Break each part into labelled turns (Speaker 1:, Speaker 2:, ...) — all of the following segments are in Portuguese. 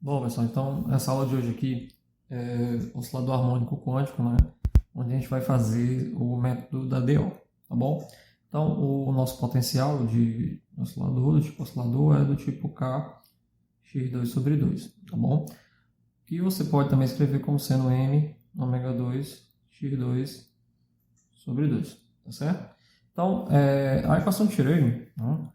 Speaker 1: Bom, pessoal, então essa aula de hoje aqui é oscilador harmônico quântico, né? Onde a gente vai fazer o método da DO, tá bom? Então, o nosso potencial de oscilador, do tipo oscilador, é do tipo K x2 sobre 2, tá bom? Que você pode também escrever como sendo m ômega 2 x2 sobre 2, tá certo? Então, a equação de Schrödinger, né?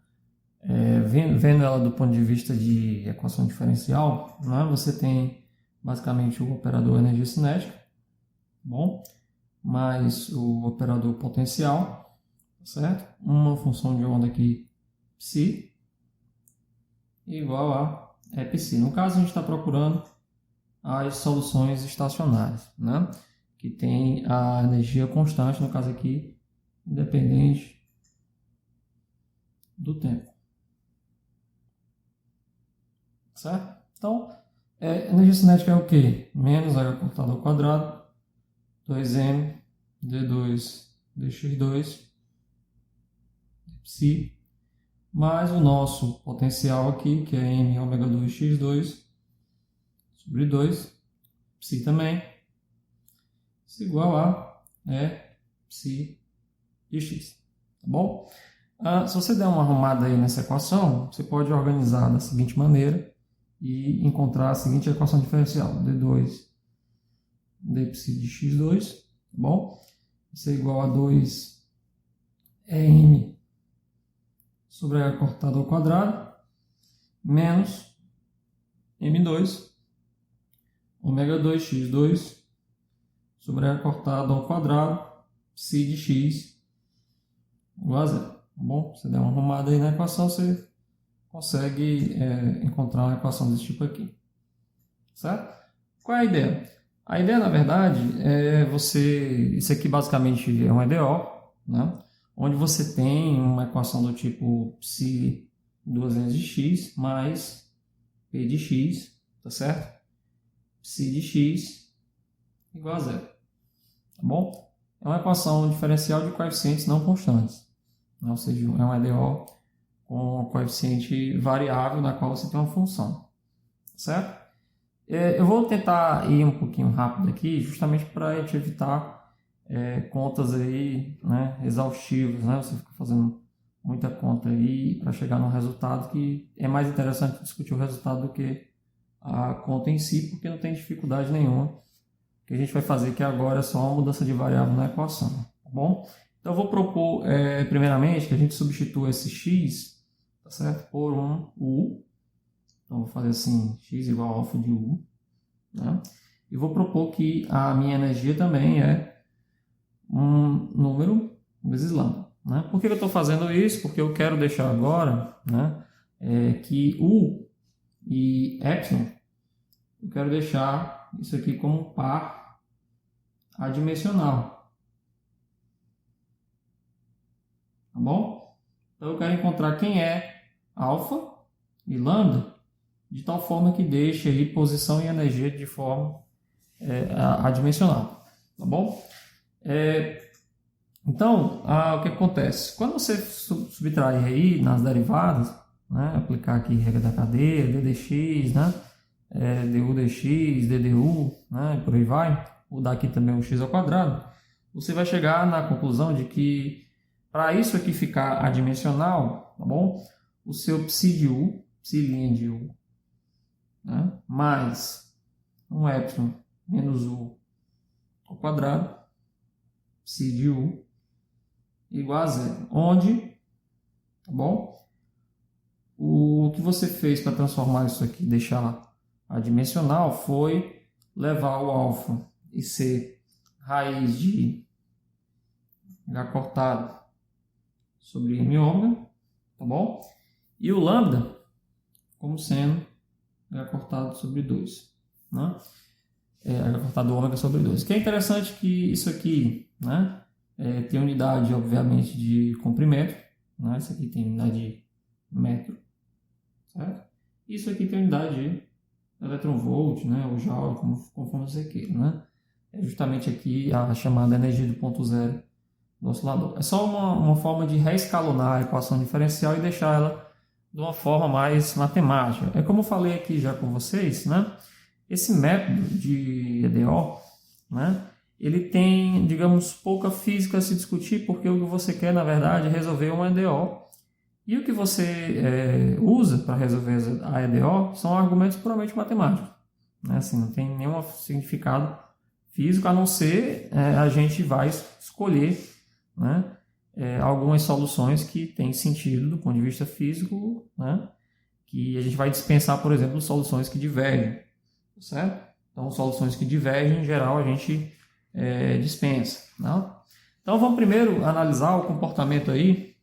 Speaker 1: Vendo ela do ponto de vista de equação diferencial, né, você tem basicamente o operador energia cinética, bom, mais o operador potencial, certo? Uma função de onda aqui, psi, igual a psi. No caso, a gente está procurando as soluções estacionárias, né, que tem a energia constante, no caso aqui, independente do tempo. Certo? Então, energia cinética é o quê? Menos H cortado ao quadrado, 2m d2 dx2 psi, mais o nosso potencial aqui, que é m ômega 2 x2 sobre 2, psi também, isso é igual a psi de x. Tá bom? Se você der uma arrumada aí nessa equação, você pode organizar da seguinte maneira e encontrar a seguinte equação diferencial: d2 dψ de x2, tá bom? Isso é igual a 2 m sobre h cortado ao quadrado menos m2 ômega 2 x2 sobre h cortado ao quadrado psi de x igual a zero. Tá bom? Você der uma arrumada aí na equação, você consegue encontrar uma equação desse tipo aqui. Certo? Qual é a ideia? A ideia, na verdade, isso aqui basicamente é um EDO, né? Onde você tem uma equação do tipo psi duas vezes de x mais p de x, tá certo? Psi de x igual a zero. Tá bom? É uma equação diferencial de coeficientes não constantes. Ou seja, é um EDO com um coeficiente variável na qual você tem uma função. Certo? Eu vou tentar ir um pouquinho rápido aqui, justamente para a gente evitar contas aí, né, exaustivas, né? Você fica fazendo muita conta aí para chegar num resultado que é mais interessante discutir o resultado do que a conta em si, porque não tem dificuldade nenhuma. O que a gente vai fazer aqui agora é só uma mudança de variável na equação, tá bom? Então eu vou propor, primeiramente, que a gente substitua esse x, tá certo, por um u. Então, vou fazer assim, x igual a alfa de u, né? E vou propor que a minha energia também é um número vezes lambda, né? Por que eu estou fazendo isso? Porque eu quero deixar agora, né, que u e epsilon, eu quero deixar isso aqui como par adimensional. Tá bom? Então, eu quero encontrar quem é alfa e lambda, de tal forma que deixe aí posição e energia de forma adimensional, tá bom? Então, o que acontece? Quando você subtrair aí nas derivadas, né, aplicar aqui regra da cadeia, ddx, né, du dx, ddu, né, por aí vai, vou dar aqui também o x ao quadrado, você vai chegar na conclusão de que para isso aqui ficar adimensional, tá bom? O seu psi de u, psi' de u, né, mais um epsilon menos u ao quadrado, psi de u, igual a zero. Onde, tá bom? O que você fez para transformar isso aqui, deixar adimensional, foi levar o alfa e ser raiz de h cortado sobre m ômega, tá bom? E o lambda como sendo h cortado sobre 2, né? H cortado ômega sobre 2. O que é interessante que isso aqui, né, tem unidade, obviamente, de comprimento, né? Isso aqui tem unidade de metro, certo? Isso aqui tem unidade de eletronvolt, né, ou joule, conforme você queira, né? É justamente aqui a chamada energia do ponto zero do oscilador. É só uma forma de reescalonar a equação diferencial e deixar ela de uma forma mais matemática. É como eu falei aqui já com vocês, né? Esse método de EDO, né? Ele tem, digamos, pouca física a se discutir, porque o que você quer, na verdade, é resolver uma EDO. E o que você usa para resolver a EDO são argumentos puramente matemáticos. Né? Assim, não tem nenhum significado físico, a não ser a gente vai escolher, né, algumas soluções que têm sentido do ponto de vista físico, né, que a gente vai dispensar, por exemplo, soluções que divergem, certo? Então, soluções que divergem, em geral, a gente dispensa. Não? Então, vamos primeiro analisar o comportamento aí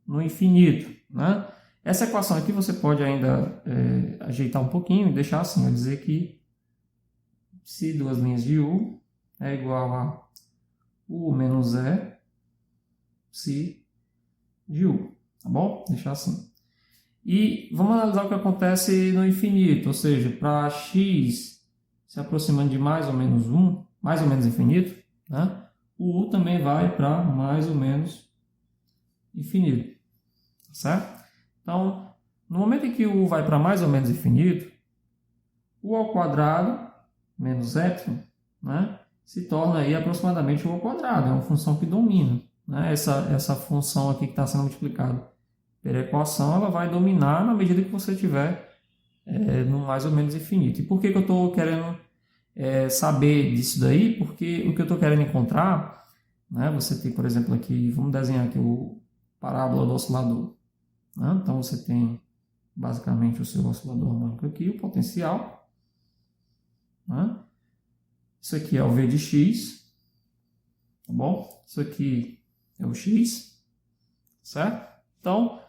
Speaker 1: no infinito. Né? Essa equação aqui você pode ainda ajeitar um pouquinho e deixar assim, eu dizer que se duas linhas de U é igual a U menos E psi de U, tá bom? Deixar assim. E vamos analisar o que acontece no infinito, ou seja, para x se aproximando de mais ou menos 1, mais ou menos infinito, né? O U também vai para mais ou menos infinito, certo? Então, no momento em que o U vai para mais ou menos infinito, U ao quadrado menos epsilon, né, se torna aí aproximadamente U ao quadrado, é uma função que domina. Né? Essa função aqui que está sendo multiplicada pela equação, ela vai dominar na medida que você tiver no mais ou menos infinito. E por que eu estou querendo saber disso daí? Porque o que eu estou querendo encontrar, né, você tem, por exemplo, aqui, vamos desenhar aqui o parábola do oscilador. Né? Então, você tem basicamente o seu oscilador harmônico aqui, o potencial. Né? Isso aqui é o V de x, tá bom? Isso aqui é o x, certo? Então,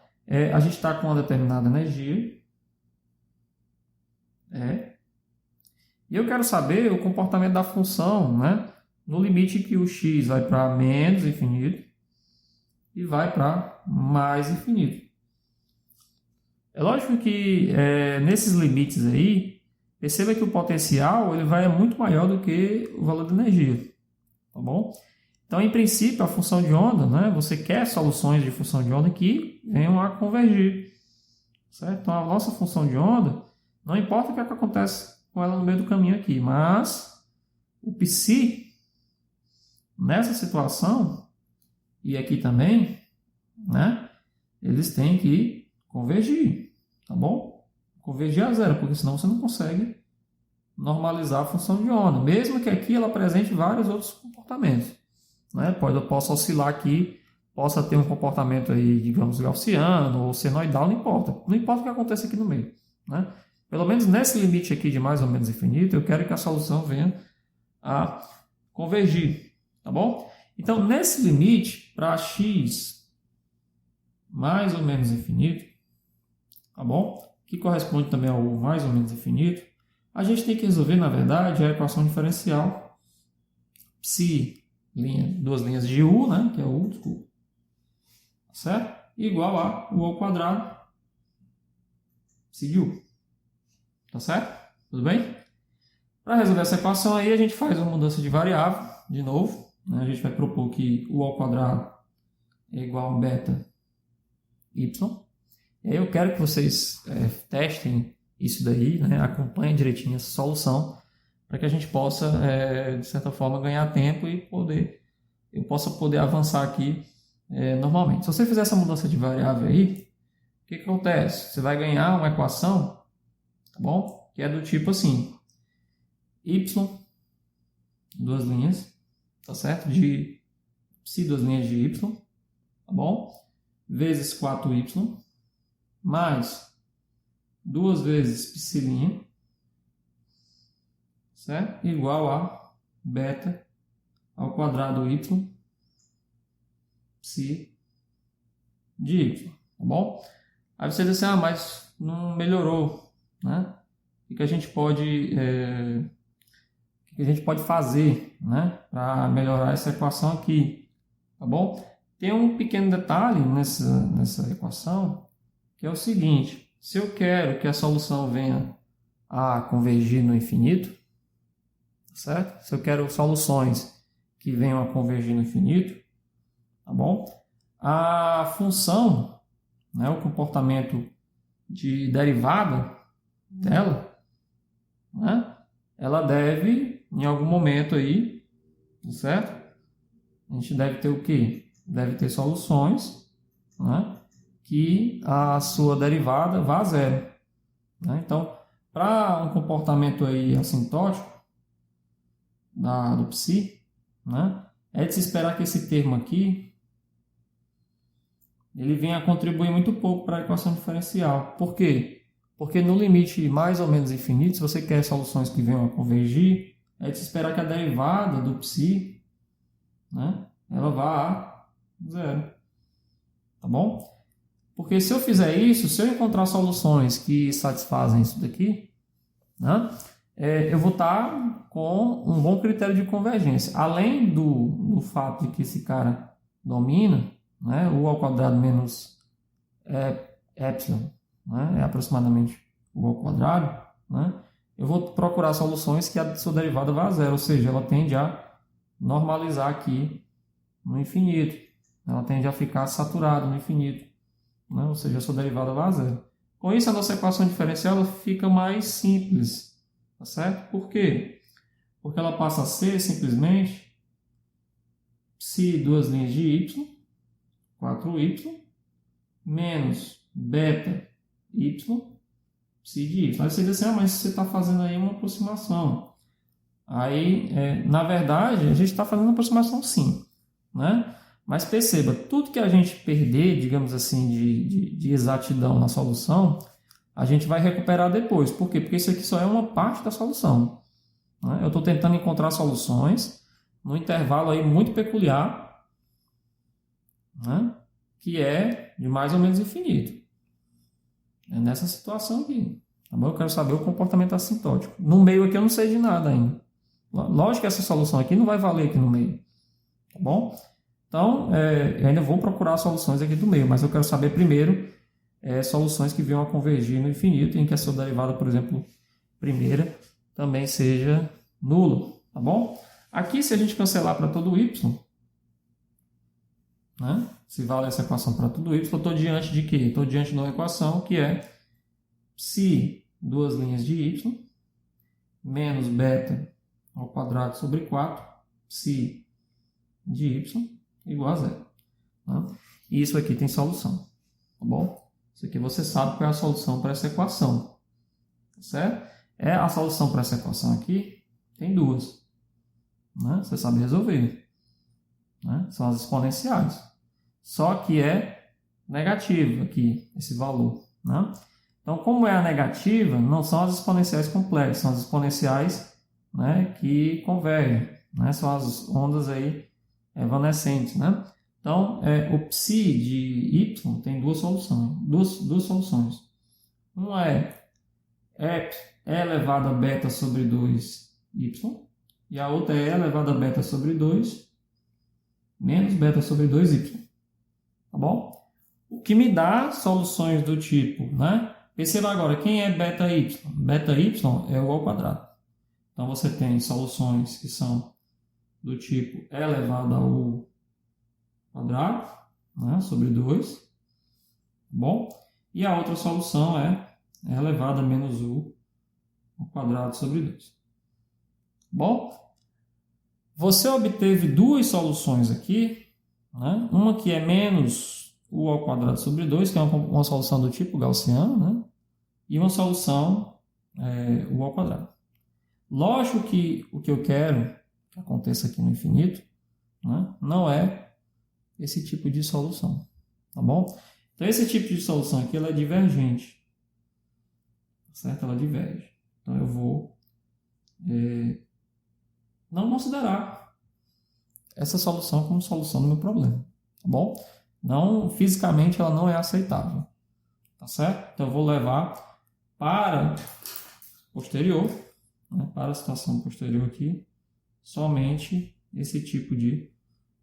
Speaker 1: a gente está com uma determinada energia, e eu quero saber o comportamento da função, né? No limite que o x vai para menos infinito e vai para mais infinito. É lógico que nesses limites aí, perceba que o potencial ele vai muito maior do que o valor de energia, tá bom? Então, em princípio, a função de onda, né, você quer soluções de função de onda que venham a convergir, certo? Então, a nossa função de onda, não importa o que acontece com ela no meio do caminho aqui, mas o psi, nessa situação, e aqui também, né, eles têm que convergir, tá bom? Convergir a zero, porque senão você não consegue normalizar a função de onda, mesmo que aqui ela apresente vários outros comportamentos. Né? Eu posso oscilar aqui, possa ter um comportamento aí, digamos, gaussiano ou senoidal, não importa. Não importa o que aconteça aqui no meio. Né? Pelo menos nesse limite aqui de mais ou menos infinito, eu quero que a solução venha a convergir. Tá bom? Então, nesse limite, para x mais ou menos infinito, tá bom? Que corresponde também ao mais ou menos infinito, a gente tem que resolver, na verdade, a equação diferencial psi duas linhas de U, né, que é U, desculpa, certo? Igual a U ao quadrado psi de U. Tá certo? Tudo bem? Para resolver essa equação aí, a gente faz uma mudança de variável, de novo. Né? A gente vai propor que U ao quadrado é igual a beta y. E aí eu quero que vocês testem isso daí, né? Acompanhem direitinho essa solução, para que a gente possa, de certa forma, ganhar tempo e eu possa poder avançar aqui normalmente. Se você fizer essa mudança de variável aí, o que acontece? Você vai ganhar uma equação, tá bom? Que é do tipo assim, y, duas linhas, tá certo? De psi, duas linhas de y, tá bom? Vezes 4y, mais duas vezes psi', certo? Igual a beta ao quadrado y psi de y, tá bom? Aí você diz assim, mas não melhorou, né? O que a gente pode fazer, né, para melhorar essa equação aqui, tá bom? Tem um pequeno detalhe nessa equação, que é o seguinte: se eu quero que a solução venha a convergir no infinito, certo? Se eu quero soluções que venham a convergir no infinito, tá bom? A função né, o comportamento de derivada dela, né, ela deve, em algum momento aí, certo? A gente deve ter o quê? Deve ter soluções, né, que a sua derivada vá a zero. Né? Então, para um comportamento aí assintótico do psi, né, é de se esperar que esse termo aqui ele venha a contribuir muito pouco para a equação diferencial. Por quê? Porque no limite mais ou menos infinito, se você quer soluções que venham a convergir, é de se esperar que a derivada do psi, né, ela vá a zero. Tá bom? Porque se eu fizer isso, se eu encontrar soluções que satisfazem isso daqui, né, eu vou estar com um bom critério de convergência. Além do fato de que esse cara domina, né, u ao quadrado menos epsilon, né, é aproximadamente u ao quadrado, né, eu vou procurar soluções que a sua derivada vá a zero, ou seja, ela tende a normalizar aqui no infinito, ela tende a ficar saturada no infinito, né, ou seja, a sua derivada vá a zero. Com isso, a nossa equação diferencial ela fica mais simples, tá certo? Por quê? Porque ela passa a ser simplesmente psi duas linhas de y, 4y, menos beta y, psi de y. Aí você diz assim, mas você está fazendo aí uma aproximação. Aí, na verdade, a gente está fazendo uma aproximação sim, né? Mas perceba, tudo que a gente perder, digamos assim, de exatidão na solução, a gente vai recuperar depois. Por quê? Porque isso aqui só é uma parte da solução. Né? Eu estou tentando encontrar soluções num intervalo aí muito peculiar, né, que é de mais ou menos infinito. É nessa situação aqui. Tá bom? Eu quero saber o comportamento assintótico. No meio aqui eu não sei de nada ainda. Lógico que essa solução aqui não vai valer aqui no meio. Tá bom? Então, eu ainda vou procurar soluções aqui do meio, mas eu quero saber primeiro soluções que venham a convergir no infinito, em que a sua derivada, por exemplo, primeira, também seja nula. Tá bom? Aqui, se a gente cancelar para todo y, né? Se vale essa equação para tudo y, eu estou diante de quê? Estou diante de uma equação que é psi duas linhas de y menos beta ao quadrado sobre 4 psi de y igual a zero. Né? E isso aqui tem solução. Tá bom? Isso aqui você sabe qual é a solução para essa equação. Certo? A solução para essa equação aqui tem duas. Né? Você sabe resolver. Né? São as exponenciais. Só que é negativo aqui, esse valor. Né? Então, como é a negativa, não são as exponenciais complexas, são as exponenciais, né, que convergem. Né? São as ondas aí evanescentes. Né? Então, o psi de y tem duas soluções. Uma é e elevado a beta sobre 2y, e a outra é e elevado a beta sobre 2 menos beta sobre 2y. Tá bom? O que me dá soluções do tipo, né? Perceba agora, quem é beta y? Beta y é o ao quadrado. Então, você tem soluções que são do tipo e elevado ao quadrado, né, sobre 2. Tá bom? E a outra solução é e elevado a menos u ao quadrado sobre 2. Tá bom? Você obteve duas soluções aqui, né? Uma que é menos u ao quadrado sobre 2, que é uma solução do tipo gaussiano, né? E uma solução u ao quadrado. Lógico que o que eu quero que aconteça aqui no infinito, né, não é esse tipo de solução. Tá bom? Então, esse tipo de solução aqui ela é divergente. Certo? Ela diverge. Então, eu vou não considerar essa solução como solução do meu problema. Tá bom? Não, fisicamente ela não é aceitável. Tá certo? Então eu vou levar para posterior, né, para a situação posterior aqui, somente esse tipo de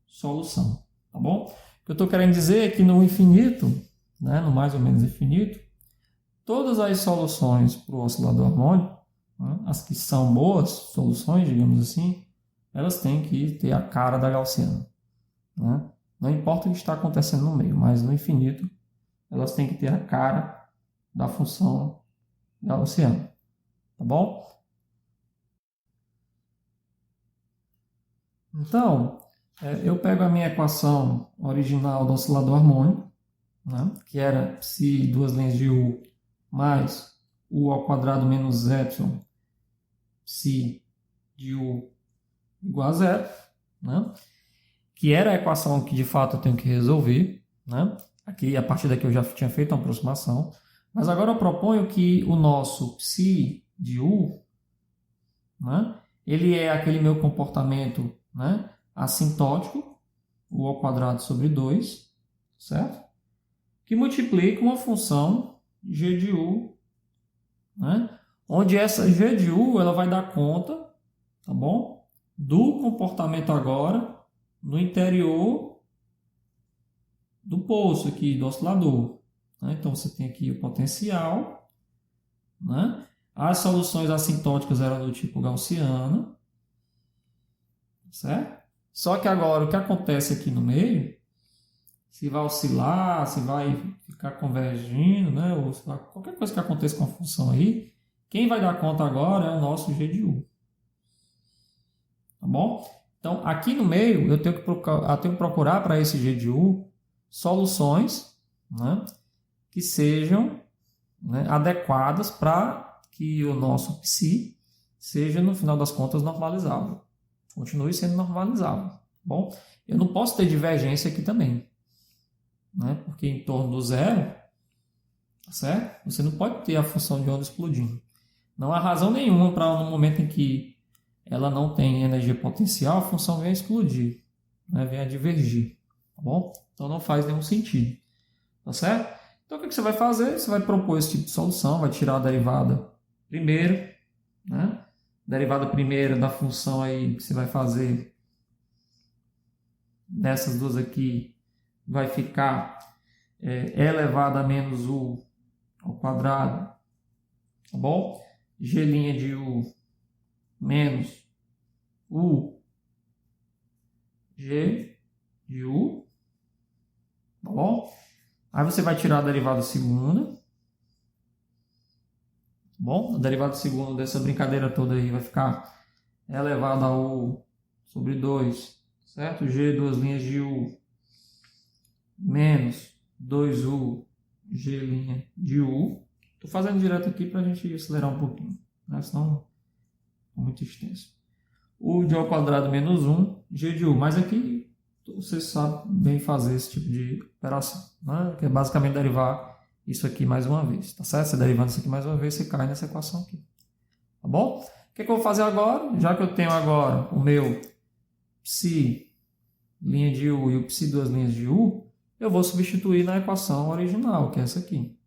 Speaker 1: solução. Tá bom? O que eu estou querendo dizer é que no infinito, né, no mais ou menos infinito, todas as soluções para o oscilador harmônico, né, as que são boas soluções, digamos assim, elas têm que ter a cara da gaussiana. Né? Não importa o que está acontecendo no meio, mas no infinito elas têm que ter a cara da função gaussiana, tá bom? Então, eu pego a minha equação original do oscilador harmônico, né, que era psi duas linhas de U mais U ao quadrado menos epsilon psi de U igual a zero, né, que era a equação que de fato eu tenho que resolver, né? Aqui, a partir daqui eu já tinha feito uma aproximação, mas agora eu proponho que o nosso psi de U, né, ele é aquele meu comportamento, né, assintótico, U ao quadrado sobre 2, certo? Que multiplica uma função g de U, né, onde essa g de U ela vai dar conta, tá bom, do comportamento agora no interior do poço aqui, do oscilador. Né? Então, você tem aqui o potencial, né? As soluções assintóticas eram do tipo gaussiana, certo? Só que agora, o que acontece aqui no meio, se vai oscilar, se vai ficar convergindo, né? Ou qualquer coisa que aconteça com a função aí, quem vai dar conta agora é o nosso g de U. Tá bom? Então, aqui no meio, eu tenho que procurar para esse g de U soluções, né, que sejam, né, adequadas para que o nosso psi seja, no final das contas, normalizável. Continue sendo normalizável. Bom, eu não posso ter divergência aqui também, né, porque em torno do zero, tá certo? Você não pode ter a função de onda explodindo. Não há razão nenhuma para, no momento em que ela não tem energia potencial, a função vem a explodir, né, vem a divergir. Tá bom? Então não faz nenhum sentido. Tá certo? Então o que você vai fazer? Você vai propor esse tipo de solução, vai tirar a derivada primeiro, né? Derivada primeira da função aí que você vai fazer dessas duas aqui vai ficar e elevado a menos U ao quadrado, tá bom? G' de U menos U G de U, tá bom? Aí você vai tirar a derivada segunda, tá bom? A derivada segunda dessa brincadeira toda aí vai ficar elevada a U sobre 2, certo? G duas linhas de U menos 2U G' de U. Estou fazendo direto aqui para a gente acelerar um pouquinho, né? Senão é muito extenso. U de U ao quadrado menos 1 G de U. Mas aqui você sabe bem fazer esse tipo de operação, né? Que é basicamente derivar isso aqui mais uma vez, tá certo? Você derivando isso aqui mais uma vez, você cai nessa equação aqui, tá bom? O que eu vou fazer agora? Já que eu tenho agora o meu psi linha de U e o psi duas linhas de U, eu vou substituir na equação original, que é essa aqui,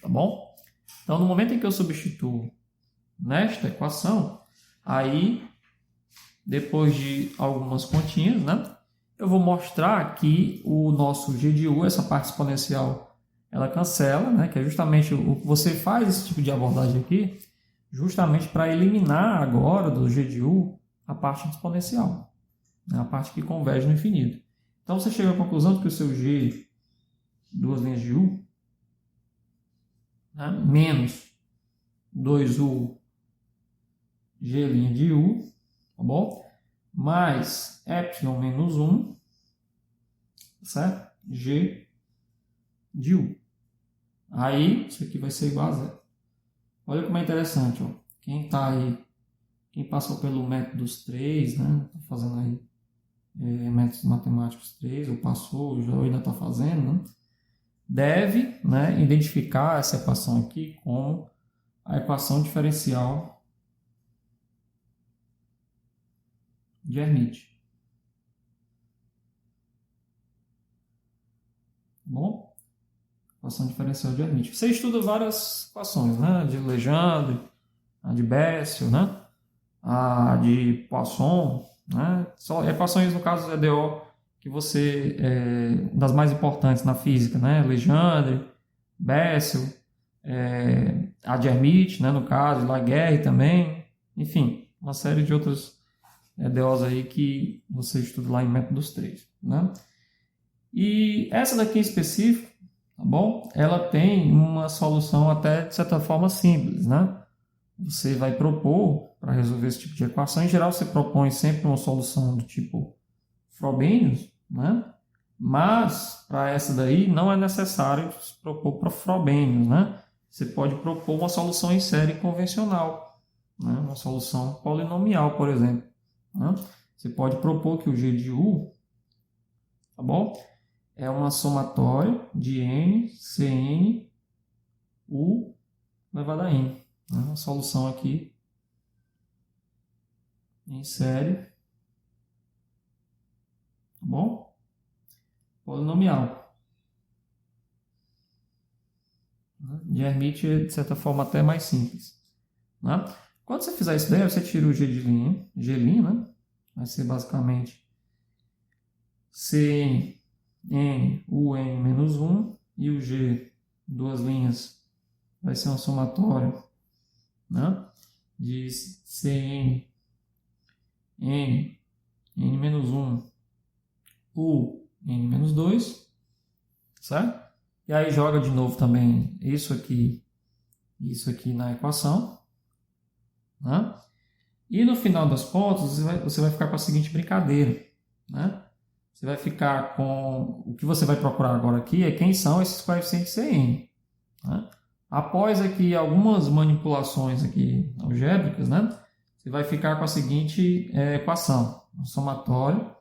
Speaker 1: tá bom? Então, no momento em que eu substituo nesta equação, aí depois de algumas continhas, né, eu vou mostrar que o nosso g de U, essa parte exponencial, ela cancela, né, que é justamente você faz esse tipo de abordagem aqui, justamente para eliminar agora do g de U a parte exponencial, né, a parte que converge no infinito. Então você chega à conclusão de que o seu g, duas linhas de U, né, menos 2U G' de U, tá bom? Mais epsilon menos 1, certo? G de U. Aí, isso aqui vai ser igual a zero. Olha como é interessante, ó. Quem tá aí, quem passou pelo método dos 3, né? Tá fazendo aí métodos matemáticos 3, ou passou, ou ainda está fazendo, né? Deve, né, identificar essa equação aqui como a equação diferencial de Hermite. Bom, equação diferencial de Hermite. Você estuda várias equações, né? De Legendre, a de Bessel, né? A de Poisson, né? Só equações, no caso, EDO, que você, das mais importantes na física, né? Legendre, Bessel, a de Hermite, né? No caso, Laguerre também, enfim, uma série de outras EDOs aí que você estuda lá em métodos 3, né? E essa daqui em específico, tá bom? Ela tem uma solução até de certa forma simples, né? Você vai propor para resolver esse tipo de equação. Em geral, você propõe sempre uma solução do tipo Frobenius, né? Mas para essa daí não é necessário propor para Frobenius, né? Você pode propor uma solução em série convencional, né? Uma solução polinomial, por exemplo, né? Você pode propor que o G de U, tá bom? É uma somatória de n, Cn, U elevado a n. Né? Uma solução aqui em série, tá bom? Polinomial. De Hermite é, de certa forma, até mais simples. Né? Quando você fizer isso daí, você tira o G de linha, G', né? Vai ser basicamente Cn, n, un menos 1, e o G, duas linhas, vai ser uma somatória, né? De Cn, n, n menos 1, u, n menos 2, certo? E aí joga de novo também isso aqui na equação, né? E no final das contas, você vai ficar com a seguinte brincadeira, né? Você vai ficar com... O que você vai procurar agora aqui é quem são esses coeficientes Cn, né? Após aqui algumas manipulações aqui algébricas, né? Você vai ficar com a seguinte equação, um somatório,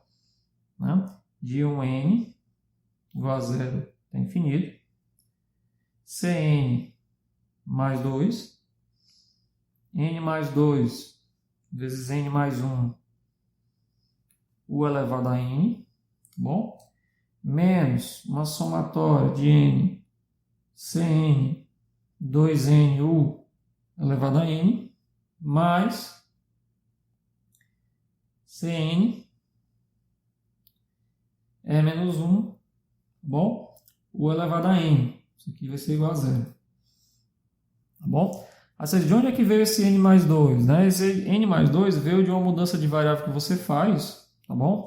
Speaker 1: né? De um n igual a zero até infinito, Cn mais 2, n mais 2 vezes n mais 1, u elevado a n, bom? Menos uma somatória de n, Cn, 2n, u elevado a n, mais Cn, e menos 1, bom? U elevado a n. Isso aqui vai ser igual a zero. Tá bom? Assim, de onde é que veio esse n mais 2? Né? Esse n mais 2 veio de uma mudança de variável que você faz, tá bom?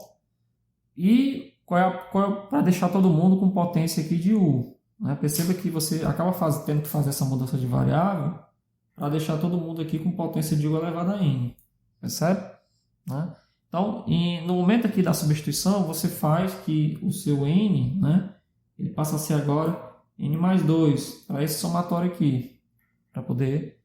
Speaker 1: E para deixar todo mundo com potência aqui de u. Né? Perceba que você acaba tendo que fazer essa mudança de variável para deixar todo mundo aqui com potência de u elevado a n. Percebe? Né? Então, no momento aqui da substituição, você faz que o seu n, né, ele passa a ser agora n mais 2 para esse somatório aqui, para poder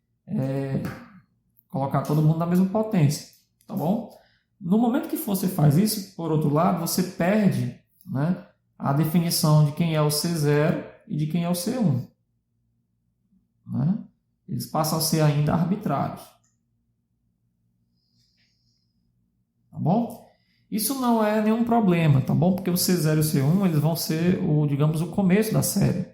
Speaker 1: colocar todo mundo na mesma potência, tá bom? No momento que você faz isso, por outro lado, você perde, né, a definição de quem é o C0 e de quem é o C1. Né? Eles passam a ser ainda arbitrários. Tá bom? Isso não é nenhum problema, tá bom? Porque o C0 e o C1 eles vão ser, digamos, o começo da série.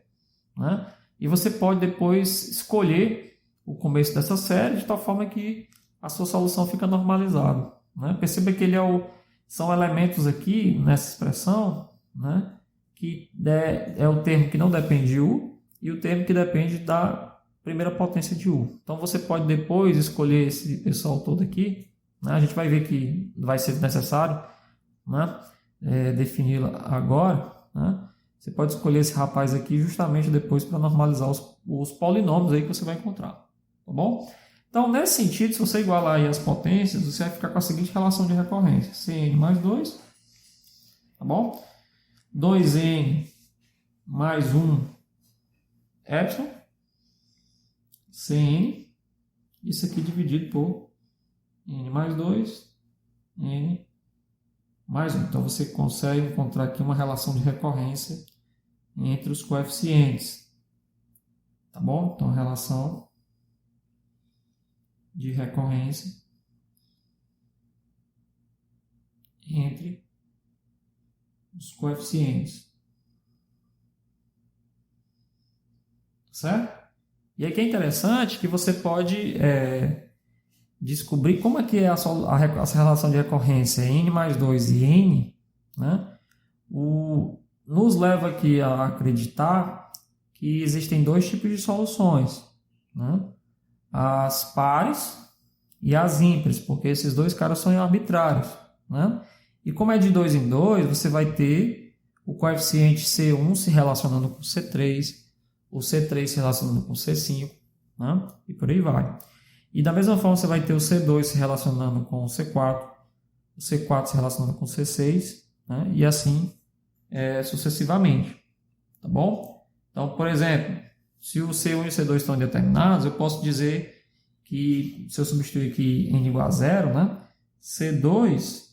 Speaker 1: Né? E você pode depois escolher o começo dessa série de tal forma que a sua solução fica normalizada. Né? Perceba que são elementos aqui nessa expressão, né, que é o termo que não depende de U e o termo que depende da primeira potência de U. Então você pode depois escolher esse pessoal todo aqui. Né? A gente vai ver que vai ser necessário, né, defini-la agora. Né? Você pode escolher esse rapaz aqui justamente depois para normalizar os polinômios aí que você vai encontrar. Tá bom? Então, nesse sentido, se você igualar aí as potências, você vai ficar com a seguinte relação de recorrência. Cn mais 2, tá bom? 2n mais 1 epsilon, Cn, isso aqui dividido por n mais 2, n mais 1. Então, você consegue encontrar aqui uma relação de recorrência entre os coeficientes. Tá bom? Então, a relação de recorrência entre os coeficientes. Certo? E aqui é interessante que você pode descobrir como é que é essa relação de recorrência n mais 2 e n, né? Nos leva aqui a acreditar que existem dois tipos de soluções, né? As pares e as ímpares, porque esses dois caras são arbitrários. Né? E como é de 2 em 2, você vai ter o coeficiente C1 se relacionando com C3, o C3 se relacionando com C5, né? E por aí vai. E da mesma forma você vai ter o C2 se relacionando com o C4, o C4 se relacionando com o C6, né? E assim sucessivamente, tá bom? Então, por exemplo, se o C1 e o C2 estão indeterminados, eu posso dizer que, se eu substituir aqui n igual a zero, né? C2,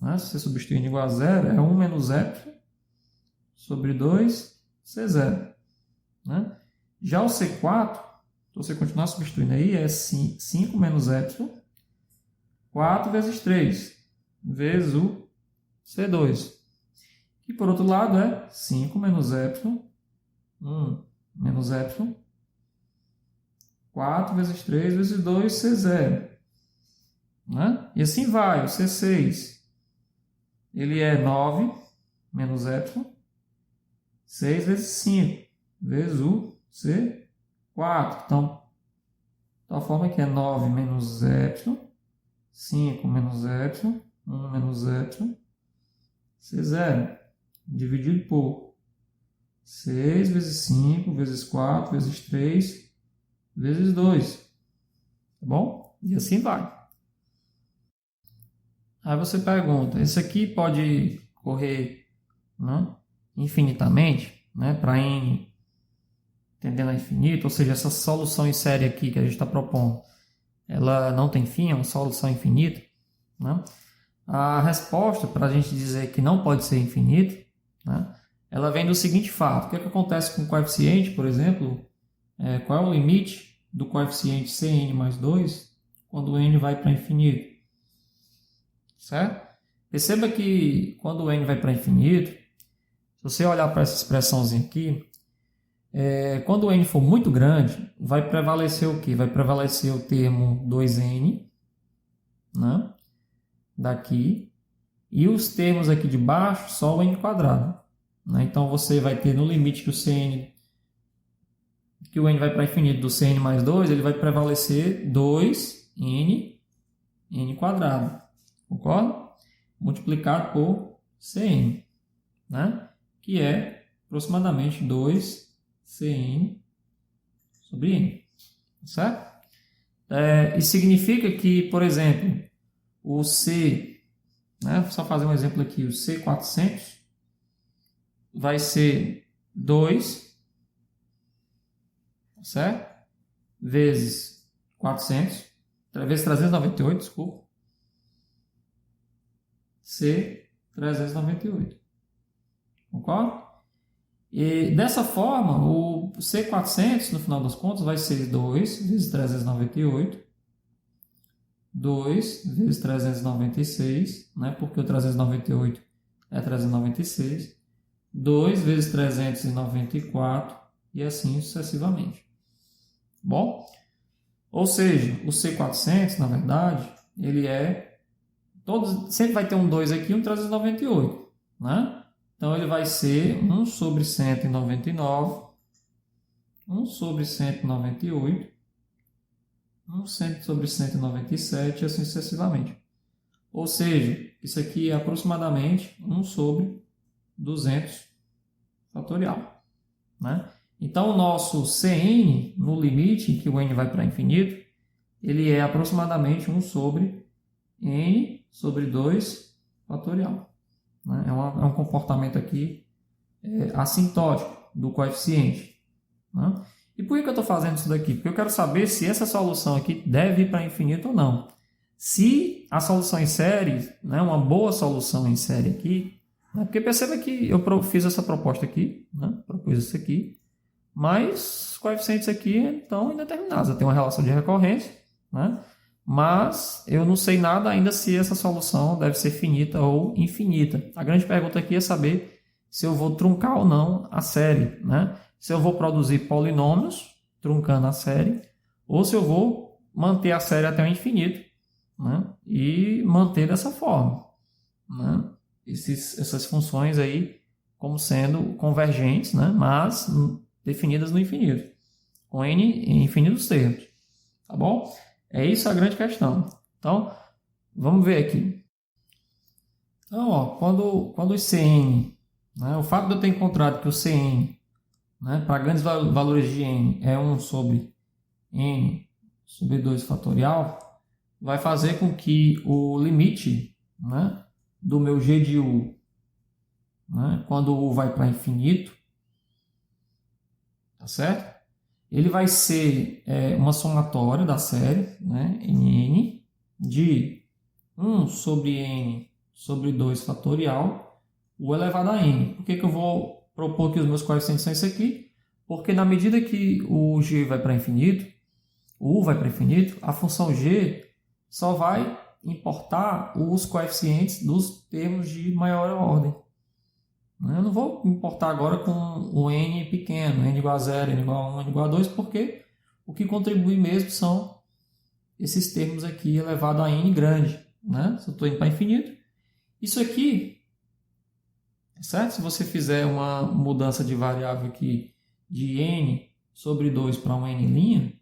Speaker 1: né? Se você substituir n igual a zero, é 1 menos epsilon sobre 2 C0, né? Já o C4, se você continuar substituindo aí, é 5 menos epsilon, 4 vezes 3, vezes o C2. E por outro lado é 5 menos epsilon, 1 menos epsilon, 4 vezes 3 vezes 2, C0. Né? E assim vai, o C6, ele é 9 menos epsilon, 6 vezes 5, vezes o C4. Então, da forma que é 9 menos epsilon, 5 menos epsilon, 1 menos epsilon, C0, dividido por 6 vezes 5, vezes 4, vezes 3, vezes 2. Tá bom? E assim vai. Aí você pergunta, esse aqui pode correr, né, infinitamente, né, para n tendendo a infinito, ou seja, essa solução em série aqui que a gente está propondo, ela não tem fim, é uma solução infinita, né? A resposta para a gente dizer que não pode ser infinito, né, ela vem do seguinte fato: o que acontece com o coeficiente, por exemplo, qual é o limite do coeficiente Cn mais 2 quando o n vai para infinito? Certo? Perceba que quando o n vai para infinito, se você olhar para essa expressãozinha aqui, quando o n for muito grande, vai prevalecer o quê? Vai prevalecer o termo 2n, né? Daqui, e os termos aqui de baixo, só o n quadrado. Né? Então, você vai ter no limite que o n vai para infinito do Cn mais 2, ele vai prevalecer 2n quadrado. Concorda? Multiplicado por Cn, né? Que é aproximadamente 2Cn sobre n. Certo? Isso significa que, por exemplo, o C, né? Vou só fazer um exemplo aqui, o C400 vai ser 2, certo? Vezes 400, vezes 398, desculpa. C398. Concorda? E dessa forma, o C400, no final das contas, vai ser 2 vezes 398, 2 vezes 396, né? Porque o 398 é 396, 2 vezes 394 e assim sucessivamente. Bom? Ou seja, o C400, na verdade, ele sempre vai ter um 2 aqui e um 398, né? Então, ele vai ser 1 sobre 199, 1 sobre 198, 1 sobre 197 e assim sucessivamente. Ou seja, isso aqui é aproximadamente 1 sobre 200 fatorial. Né? Então, o nosso Cn, no limite em que o n vai para infinito, ele é aproximadamente 1 sobre n sobre 2 fatorial. Né? É um comportamento aqui assintótico do coeficiente. Né? E por que eu estou fazendo isso daqui? Porque eu quero saber se essa solução aqui deve ir para infinito ou não. Se a solução em série, né, uma boa solução em série aqui, né, porque perceba que eu fiz essa proposta aqui, né, propus isso aqui, mas os coeficientes aqui estão indeterminados. Eu tenho uma relação de recorrência, né? Mas eu não sei nada ainda se essa solução deve ser finita ou infinita. A grande pergunta aqui é saber se eu vou truncar ou não a série, né? Se eu vou produzir polinômios truncando a série, ou se eu vou manter a série até o infinito, né? E manter dessa forma, né? Essas funções aí como sendo convergentes, né? Mas definidas no infinito, com n em infinitos termos, tá bom? É isso a grande questão. Então, vamos ver aqui. Então, ó, quando os Cn né? O fato de eu ter encontrado que o Cn, né, para grandes valores de n é 1 sobre n sobre 2 fatorial, vai fazer com que o limite, né, do meu g de u, né, quando u vai para infinito, tá certo? Ele vai ser uma somatória da série, né, em n, de 1 sobre n sobre 2 fatorial, u elevado a n. Por que eu vou propor que os meus coeficientes são esse aqui? Porque na medida que o g vai para infinito, o u vai para infinito, a função g só vai importar os coeficientes dos termos de maior ordem. Eu não vou importar agora com o n pequeno, n igual a 0, n igual a 1, n igual a 2, porque o que contribui mesmo são esses termos aqui elevado a n grande, né? Se eu estou indo para infinito. Isso aqui, certo? Se você fizer uma mudança de variável aqui de n sobre 2 para um n',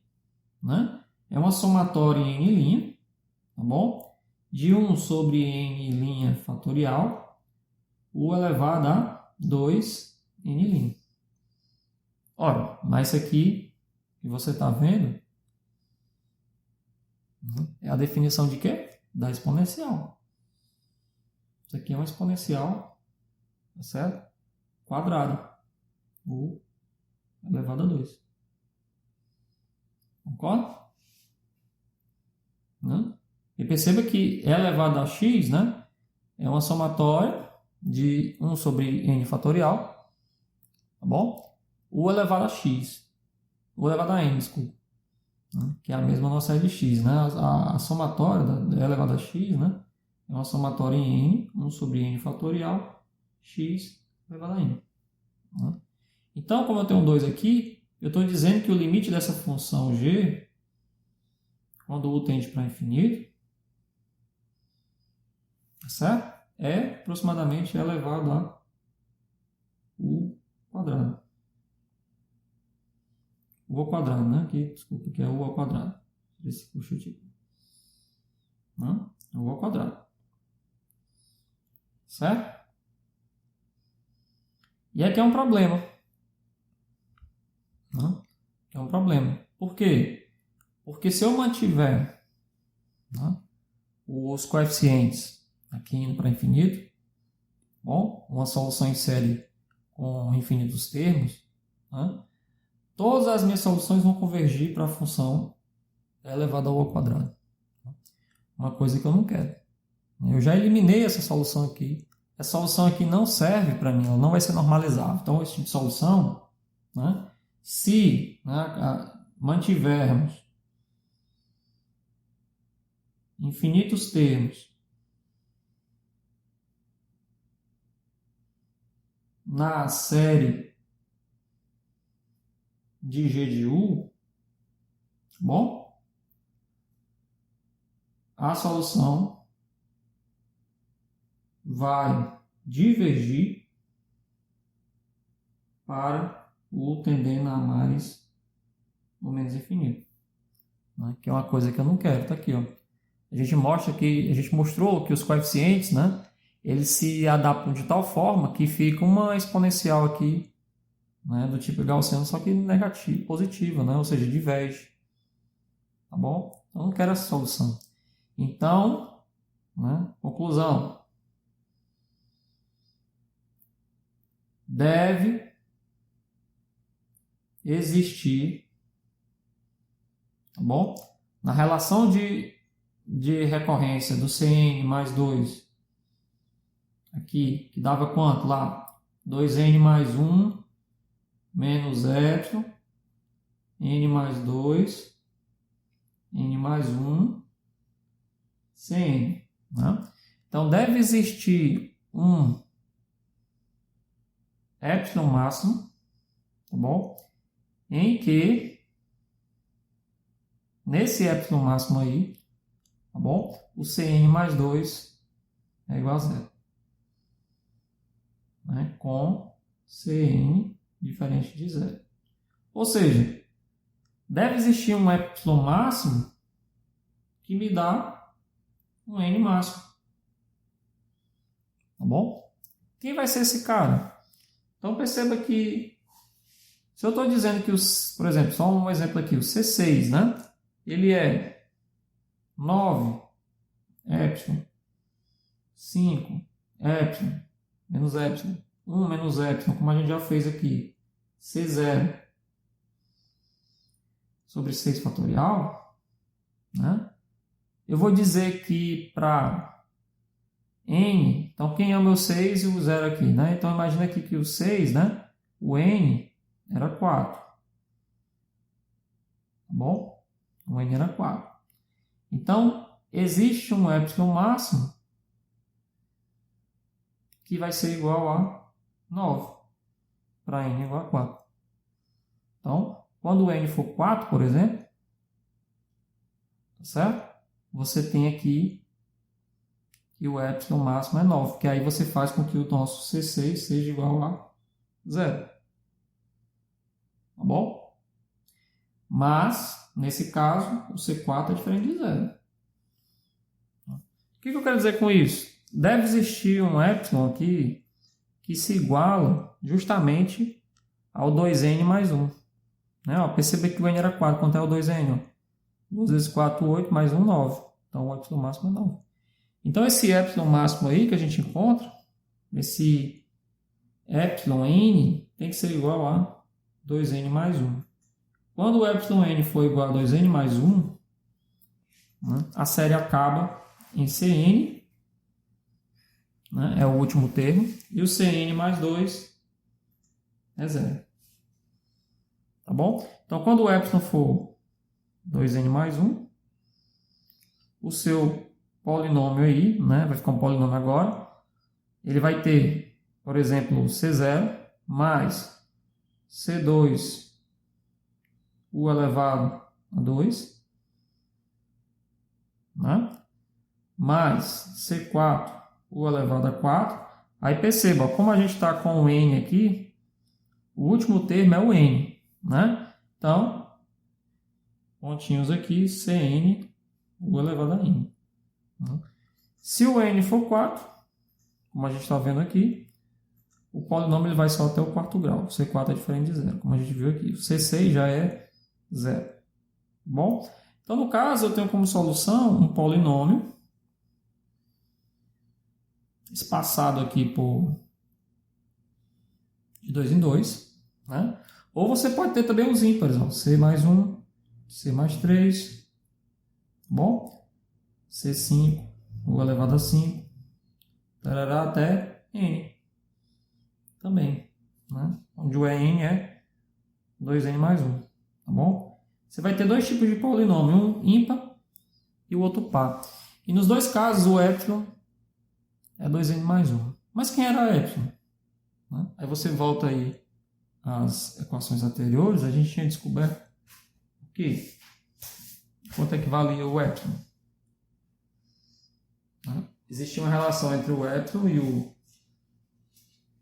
Speaker 1: né? É uma somatória em n', tá bom? De 1 sobre n' fatorial, u elevado a 2n'. Ora, mas isso aqui que você está vendo é a definição de quê? Da exponencial. Isso aqui é uma exponencial, tá certo? Quadrada. U elevado a 2. Concorda? Né? E perceba que e elevado a x, né, é uma somatória de 1 sobre n fatorial, tá bom? U elevado a x. U elevado a n, desculpa. Né? Que é a mesma nossa série de x, né? A somatória da elevado a x, né, é uma somatória em n, 1 sobre n fatorial, x elevado a n. Né? Então, como eu tenho 2 aqui, eu estou dizendo que o limite dessa função g, quando u tende para infinito, certo? É aproximadamente elevado a u quadrado. U ao quadrado, né? Aqui, desculpa, que é u ao quadrado. Esse puxa aqui. Não? É u ao quadrado. Certo? E aqui é um problema. Não? É um problema. Por quê? Porque se eu mantiver, não, os coeficientes aqui indo para infinito, bom, uma solução em série com infinitos termos, né, todas as minhas soluções vão convergir para a função elevada ao quadrado. Uma coisa que eu não quero. Eu já eliminei essa solução aqui. Essa solução aqui não serve para mim, ela não vai ser normalizável. Então, esse tipo de solução, né, se, né, mantivermos infinitos termos na série de g de u, bom, a solução vai divergir para u tendendo a mais ou menos infinito, né? Que é uma coisa que eu não quero. Tá aqui, ó. A gente mostrou que os coeficientes, né, eles se adaptam de tal forma que fica uma exponencial aqui, né, do tipo gaussiano, só que negativo, positiva, né, ou seja, diverge. Tá bom? Eu não quero essa solução. Então, né, conclusão. Deve existir, tá bom? Na relação de recorrência do Cn mais 2, aqui, que dava quanto lá? 2n mais 1 menos epsilon, n mais 2, n mais 1, Cn. Né? Então, deve existir um epsilon máximo, tá bom? Em que, nesse epsilon máximo aí, tá bom? O Cn mais 2 é igual a 0. Né? Com Cn diferente de 0. Ou seja, deve existir um epsilon máximo que me dá um n máximo. Tá bom? Quem vai ser esse cara? Então perceba que, se eu estou dizendo que, por exemplo, só um exemplo aqui, o C6, né? Ele é 9 epsilon, 5 epsilon, menos epsilon, 1 menos epsilon, como a gente já fez aqui, C0 sobre 6 fatorial, né? Eu vou dizer que para n, então quem é o meu 6 e o 0 aqui, né? Então imagina aqui que o 6, né? O n era 4. Tá bom? O n era 4. Então, existe um epsilon máximo que vai ser igual a 9, para n igual a 4. Então, quando o n for 4, por exemplo, tá certo? Você tem aqui que o epsilon máximo é 9, que aí você faz com que o nosso C6 seja igual a 0. Tá bom? Mas, nesse caso, o C4 é diferente de 0. O que eu quero dizer com isso? Deve existir um epsilon aqui que se iguala justamente ao 2n mais 1. Né? Ó, perceba que o n era 4, quanto é o 2n? Ó? 2 vezes 4, 8, mais 1, 9. Então, o epsilon máximo é 9. Então, esse epsilon máximo aí que a gente encontra, esse epsilon n, tem que ser igual a 2n mais 1. Quando o epsilon n for igual a 2n mais 1, né, a série acaba em Cn, né, é o último termo, e o Cn mais 2 é 0. Tá bom? Então, quando o epsilon for 2n mais 1, o seu polinômio aí, né, vai ficar um polinômio agora, ele vai ter, por exemplo, C0 mais C2 u elevado a 2, né, mais C4 u elevado a 4. Aí perceba, ó, como a gente está com o n aqui, o último termo é o n, né? Então, pontinhos aqui, Cn u elevado a n. Se o n for 4, como a gente está vendo aqui, o polinômio ele vai só até o quarto grau. O C4 é diferente de 0, como a gente viu aqui. O C6 já é 0. Bom? Então, no caso, eu tenho como solução um polinômio espaçado aqui por de 2 em 2. Né? Ou você pode ter também os ímpares. Ó. C mais 1, C mais 3. Bom? C5, u elevado a 5. Tarará, até n. Também. Né? Onde o n é 2n mais 1. Tá bom? Você vai ter dois tipos de polinômio. Um ímpar e o outro par. E nos dois casos, o epsilon é 2n mais 1. Mas quem era epsilon? Né? Aí você volta aí às equações anteriores, a gente tinha descoberto o quê? Quanto é que valia o epsilon? Né? Existia uma relação entre o epsilon e o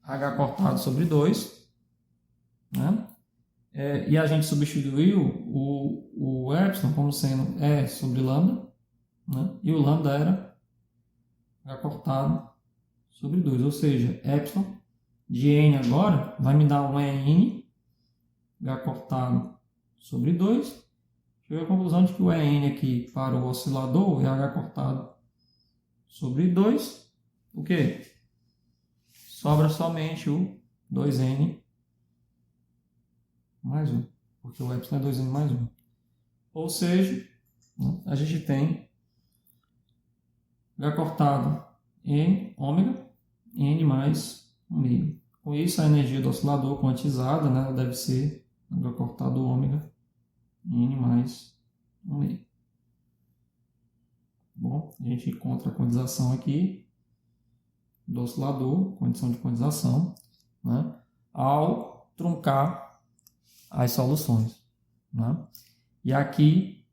Speaker 1: h cortado sobre 2. Né? E a gente substituiu o epsilon como sendo E sobre lambda. Né? E o lambda era h cortado sobre 2. Ou seja, epsilon de n agora vai me dar um en, h cortado sobre 2. Cheguei à conclusão de que o en aqui para o oscilador é h cortado sobre 2. O quê? Sobra somente o 2n mais 1. Porque o epsilon é 2n mais 1. Ou seja, a gente tem h cortado em ômega, n mais 1 meio. Com isso, a energia do oscilador quantizada, né, deve ser h cortado ômega, n mais 1 meio. Bom, a gente encontra a quantização aqui do oscilador, condição de quantização, né, ao truncar as soluções. Né? E aqui,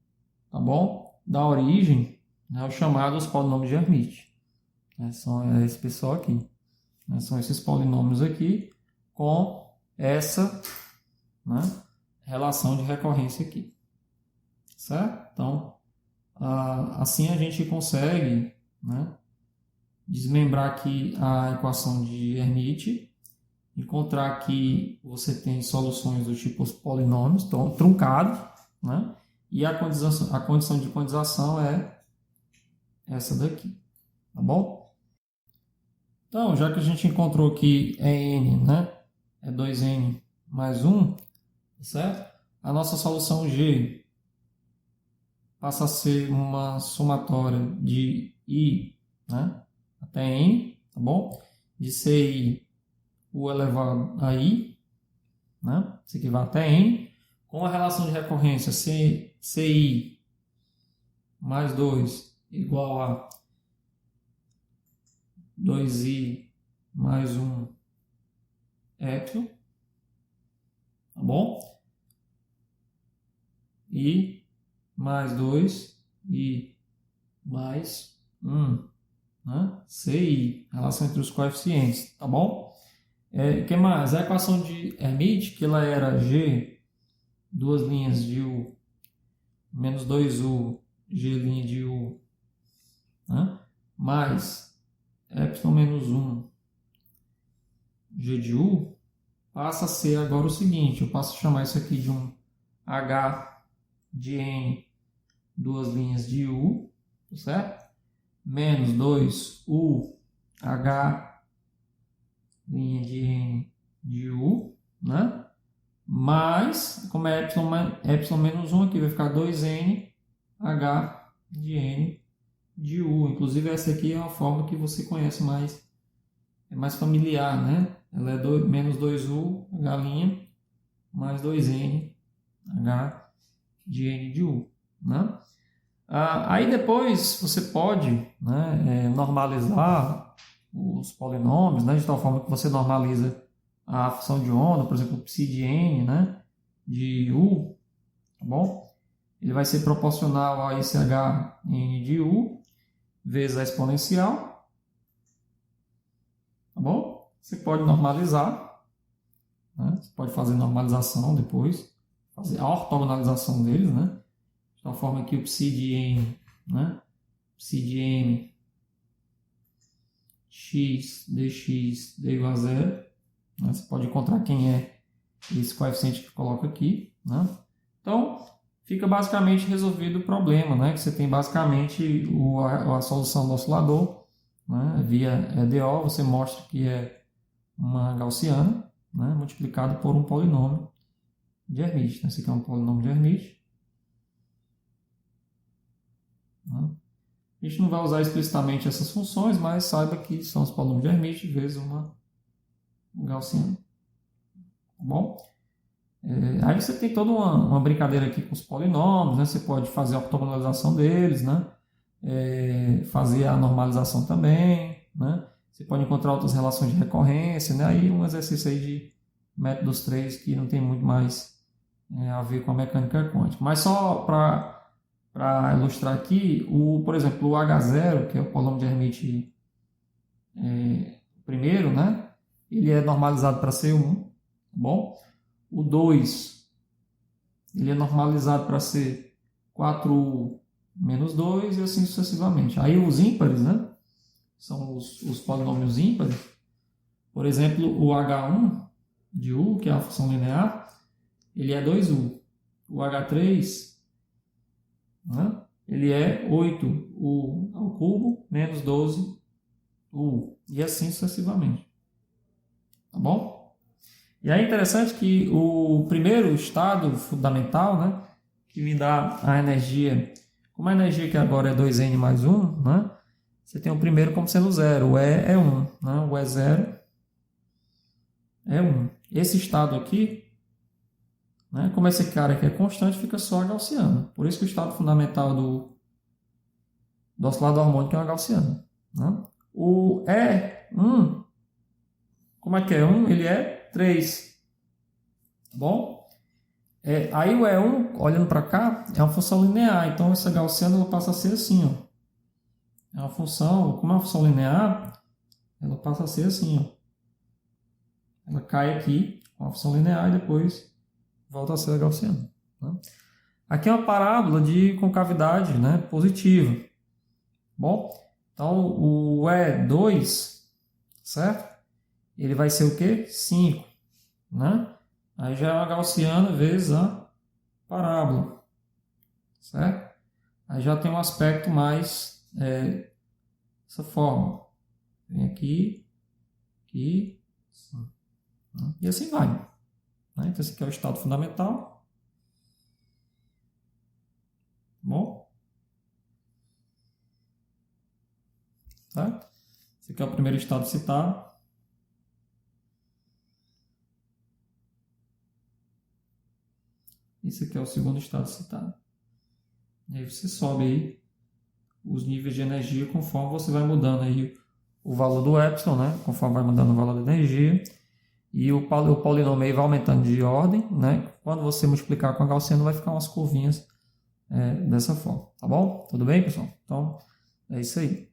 Speaker 1: tá bom? Dá origem, né, aos chamados polinômios de Hermite. São esse pessoal aqui. Né? São esses polinômios aqui com essa, né, relação de recorrência aqui. Certo? Então, assim a gente consegue, né, desmembrar aqui a equação de Hermite encontrar que você tem soluções do tipo os polinômios truncados, né? E a condição de quantização é essa daqui, tá bom? Então, já que a gente encontrou que é n, né? É 2n mais 1, certo? A nossa solução G passa a ser uma somatória de i, né? Até n, tá bom? De ci u elevado a i, né? Isso aqui vai até n, com a relação de recorrência ci mais 2 igual a 2i mais 1 epsilon, tá bom? I mais 2 i mais 1, né? Ci, relação entre os coeficientes, tá bom? Que mais? A equação de Hermite, que ela era G, duas linhas de U, menos 2U, G' de U, né? Mais epsilon menos 1, G de U, passa a ser agora o seguinte, eu passo a chamar isso aqui de um H de N, duas linhas de U, certo? Menos 2U, H, linha de N de U, né? Mais, como é epsilon menos 1 aqui, vai ficar 2N, H de N de U. Inclusive essa aqui é uma forma que você conhece mais, é mais familiar, né? Ela é menos 2U, H', mais 2N, H de N de U, né? Aí depois você pode, né, normalizar os polinômios, né, de tal forma que você normaliza a função de onda, por exemplo, psi de n, né, de u, tá bom? Ele vai ser proporcional a esse h n de u vezes a exponencial, tá bom? Você pode normalizar, né? Você pode fazer normalização depois, fazer a ortogonalização deles, né? De tal forma que o psi de n, né? Psi de m x dx d igual a zero, né? Você pode encontrar quem é esse coeficiente que coloca aqui, né? Então, fica basicamente resolvido o problema, né? Que você tem basicamente a solução do oscilador, né? Via EDO, você mostra que é uma gaussiana, né? Multiplicado por um polinômio de Hermite, né? Esse aqui é um polinômio de Hermite, né? A gente não vai usar explicitamente essas funções, mas saiba que são os polinômios de Hermite vezes uma gaussiana. Tá bom? Aí você tem toda uma brincadeira aqui com os polinômios, né? Você pode fazer a ortogonalização deles, né? Fazer a normalização também, né? Você pode encontrar outras relações de recorrência, né? Aí um exercício aí de métodos 3 que não tem muito mais a ver com a mecânica quântica. Mas só para ilustrar aqui, por exemplo, o H0, que é o polinômio de Hermite primeiro, né? Ele é normalizado para ser 1, tá bom? O 2, ele é normalizado para ser 4U menos 2 e assim sucessivamente. Aí os ímpares, né? São os polinômios ímpares. Por exemplo, o H1 de U, que é a função linear, ele é 2U. O H3, né? Ele é 8U ao cubo menos 12U. E assim sucessivamente. Tá bom? E é interessante que o primeiro estado fundamental, né, que me dá a energia, como a energia que agora é 2n mais 1, né, você tem o primeiro como sendo 0, o E é 1, né, o E0 é 1. Esse estado aqui, né, como esse cara aqui é constante, fica só a gaussiana. Por isso que o estado fundamental do oscilador harmônico é uma gaussiana. Né? O E1, como é que é 1? Ele é 3, tá bom? Aí o E1, olhando para cá, é uma função linear, então essa gaussiana ela passa a ser assim, ó. É uma função, como é uma função linear, ela passa a ser assim, ó. Ela cai aqui, com a função linear, e depois volta a ser a gaussiana. Né? Aqui é uma parábola de concavidade, né, positiva. Bom, então o E2, certo? ele vai ser o quê? 5, né? Aí já é uma gaussiana vezes a parábola, certo? Aí já tem um aspecto mais dessa forma. Vem aqui, aqui, assim, né? E assim vai. Né? Então esse aqui é o estado fundamental. Bom? Certo? Esse aqui é o primeiro estado citado. Esse aqui é o segundo estado citado. E aí você sobe aí os níveis de energia conforme você vai mudando aí o valor do epsilon, né? Conforme vai mudando o valor da energia. E o polinômio aí vai aumentando de ordem, né? Quando você multiplicar com a gaussiana vai ficar umas curvinhas dessa forma, tá bom? Tudo bem, pessoal? Então, é isso aí.